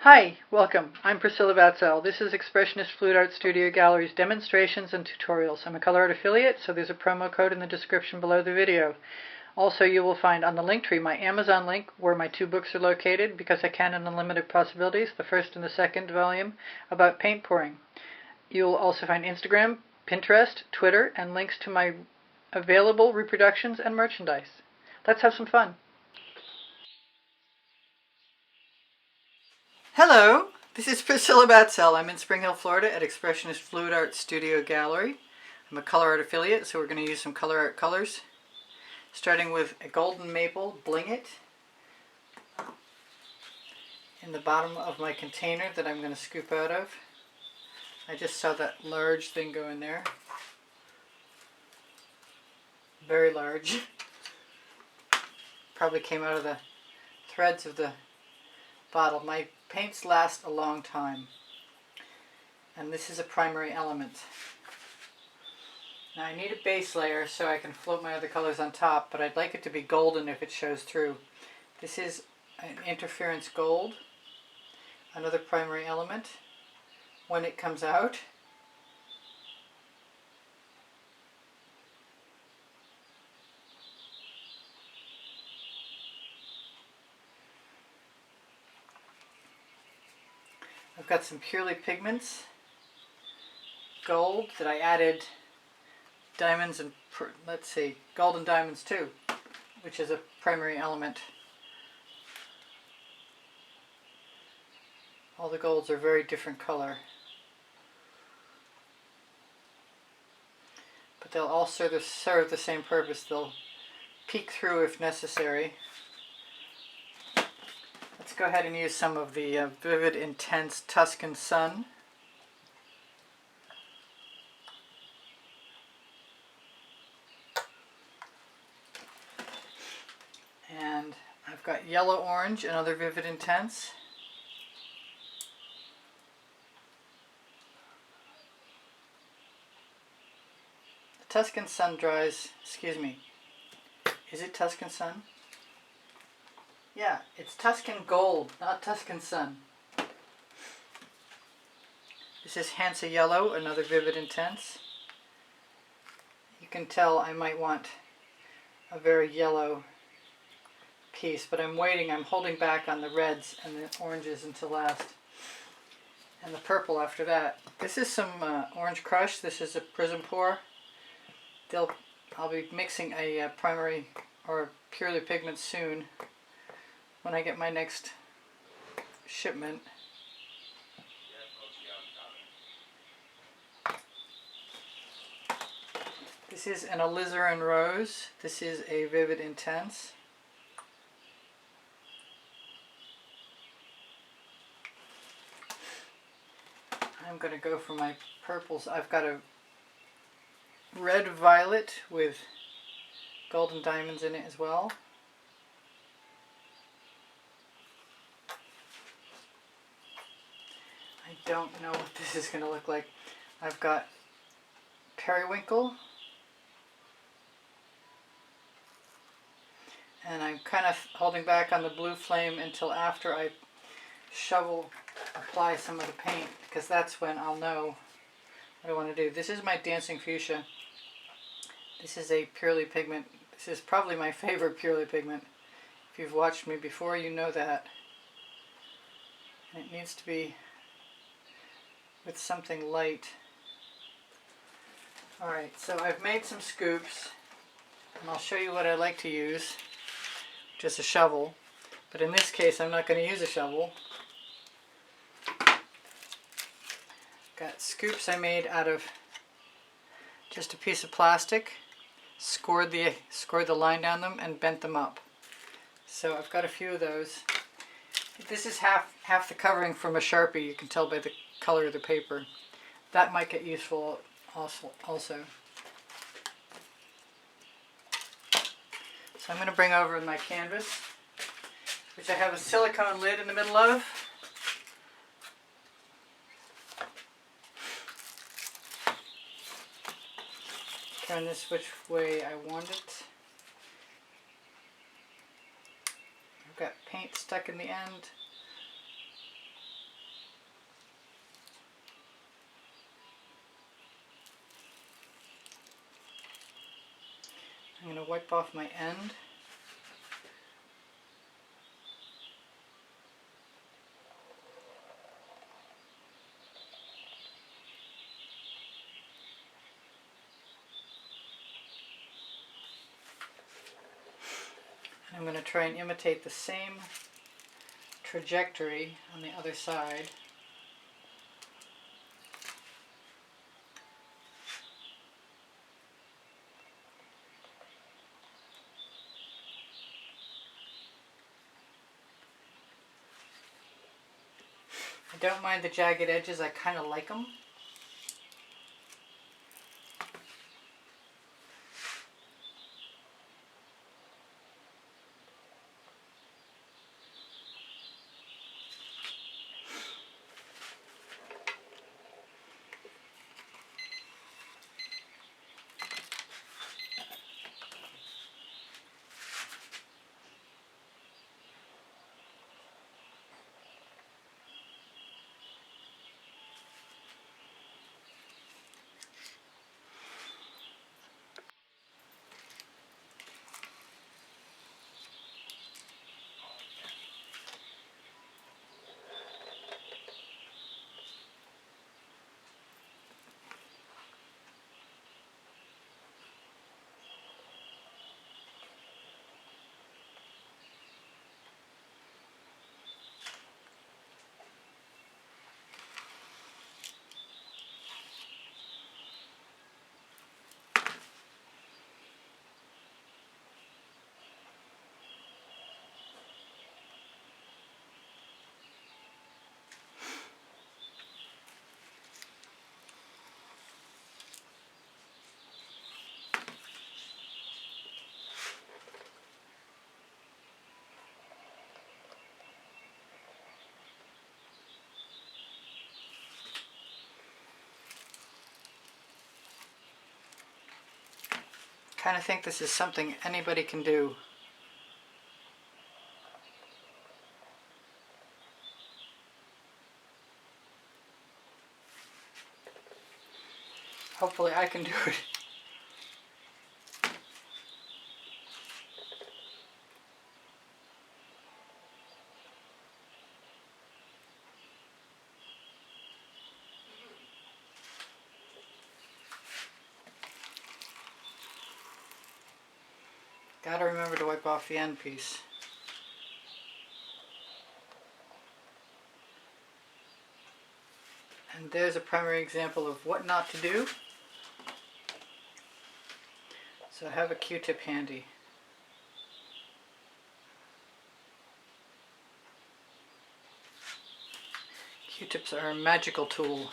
Hi, welcome. I'm Priscilla Batzell. This is Expressionist Fluid Art Studio Gallery's demonstrations and tutorials. I'm a Colourarte affiliate, so there's a promo code in the description below the video. Also, you will find on the link tree my Amazon link where my two books are located, Because I Can and Unlimited Possibilities, the first and the second volume, about paint pouring. You'll also find Instagram, Pinterest, Twitter, and links to my available reproductions and merchandise. Let's have some fun. Hello, this is Priscilla Batzell. I'm in Spring Hill, Florida at Expressionist Fluid Art Studio Gallery. I'm a Colourarte affiliate, so we're going to use some Colourarte colors. Starting with a golden maple Blingit in the bottom of my container that I'm going to scoop out of. I just saw that large thing go in there. Very large. Probably came out of the threads of the bottle. My paints last a long time, and this is a primary element. Now I need a base layer so I can float my other colors on top, but I'd like it to be golden if it shows through. This is an interference gold, another primary element. When it comes out, I've got some Purely Pigments gold that I added diamonds and, let's see, gold and diamonds too, which is a primary element. All the golds are very different color, but they'll all serve the same purpose. They'll peek through if necessary. Let's go ahead and use some of the Vivid Intense Tuscan Sun. And I've got Yellow Orange, another Vivid Intense. The Tuscan Sun dries, excuse me, is it Tuscan Sun? Yeah, it's Tuscan Gold, not Tuscan Sun. This is Hansa Yellow, another Vivid Intense. You can tell I might want a very yellow piece, but I'm holding back on the reds and the oranges until last. And the purple after that. This is some Orange Crush. This is a Prizm pour. I'll be mixing a primary or Purely Pigment soon when I get my next shipment. This is an Alizirine Rose. This is a Vivid Intense. I'm going to go for my purples. I've got a red violet with golden diamonds in it as well. I don't know what this is going to look like. I've got periwinkle, and I'm kind of holding back on the blue flame until after I apply some of the paint, because that's when I'll know what I want to do. This is my Dancing Fuchsia. This is a Purely Pigment. This is probably my favorite Purely Pigment. If you've watched me before, you know that. And it needs to be with something light. Alright, so I've made some scoops, and I'll show you what I like to use. Just a shovel. But in this case, I'm not going to use a shovel. Got scoops I made out of just a piece of plastic, scored the line down them, and bent them up. So I've got a few of those. This is half the covering from a Sharpie. You can tell by the color of the paper. That might get useful also. So I'm going to bring over my canvas, which I have a silicone lid in the middle of. Turn this which way I want it. I've got paint stuck in the end. going to wipe off my end. I'm going to try and imitate the same trajectory on the other side. I don't mind the jagged edges, I kind of like them. I kind of think this is something anybody can do. Hopefully I can do it. Gotta remember to wipe off the end piece. And there's a primary example of what not to do. So have a Q-tip handy. Q-tips are a magical tool.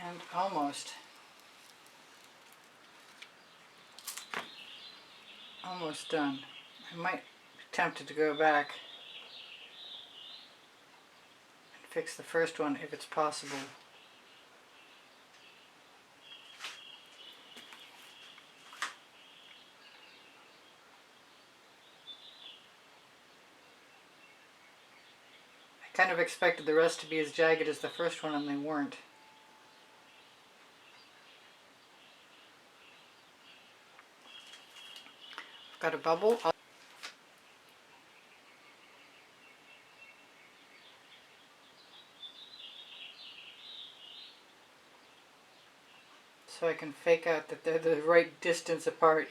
And almost done. I might be tempted to go back and fix the first one if it's possible. I kind of expected the rest to be as jagged as the first one, and they weren't. Got a bubble. So I can fake out that they're the right distance apart.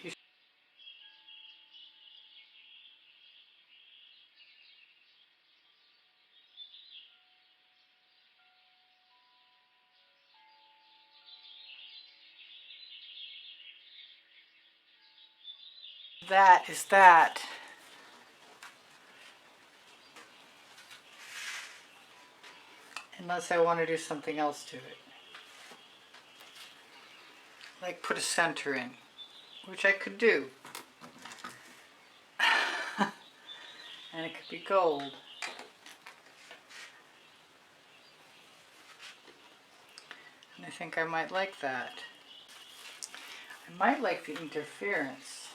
That is that. Unless I want to do something else to it. Like put a center in, which I could do. And it could be gold. And I think I might like that. I might like the interference.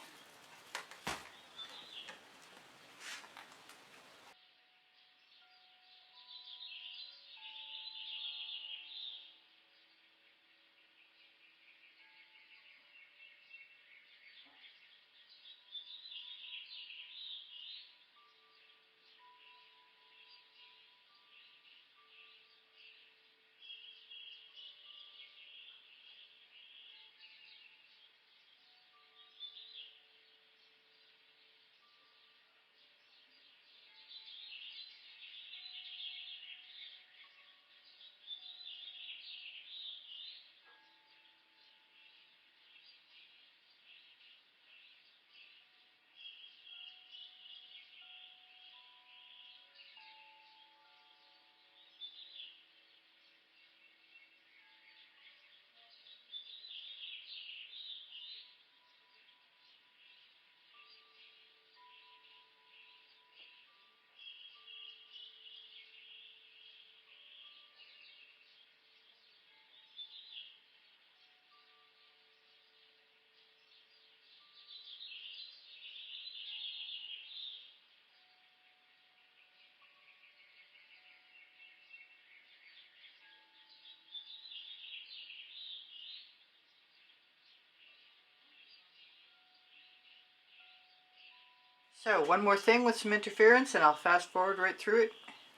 So one more thing with some interference and I'll fast forward right through it.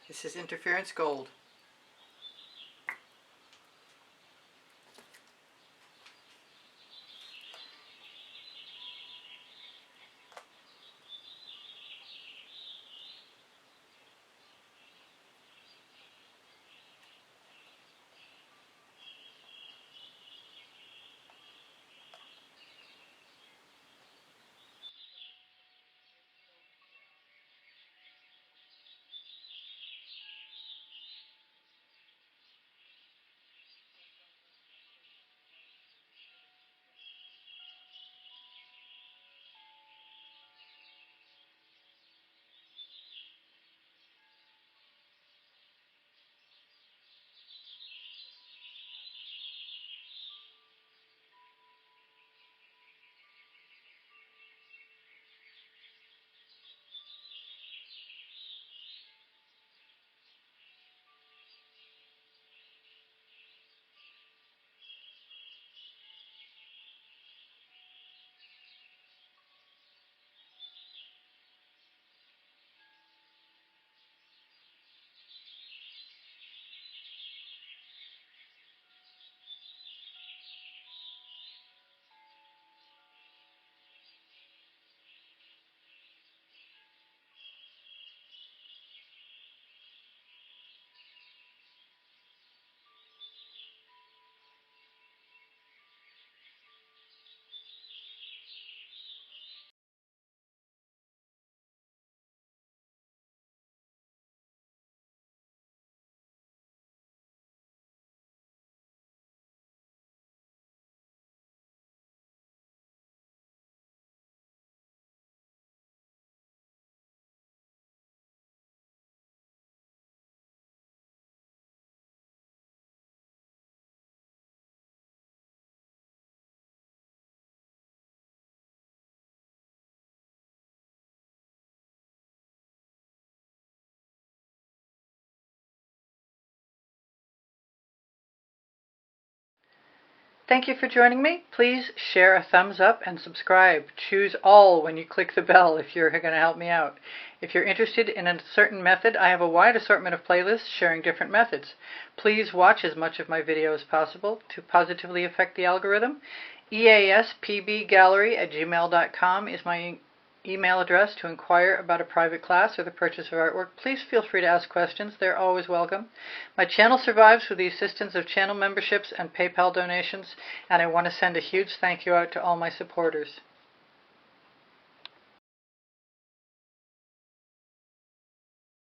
This is Interference Gold. Thank you for joining me. Please share a thumbs up and subscribe. Choose all when you click the bell if you're going to help me out. If you're interested in a certain method, I have a wide assortment of playlists sharing different methods. Please watch as much of my video as possible to positively affect the algorithm. easpbgallery@gmail.com is my email address to inquire about a private class or the purchase of artwork. Please feel free to ask questions. They're always welcome. My channel survives with the assistance of channel memberships and PayPal donations, and I want to send a huge thank you out to all my supporters.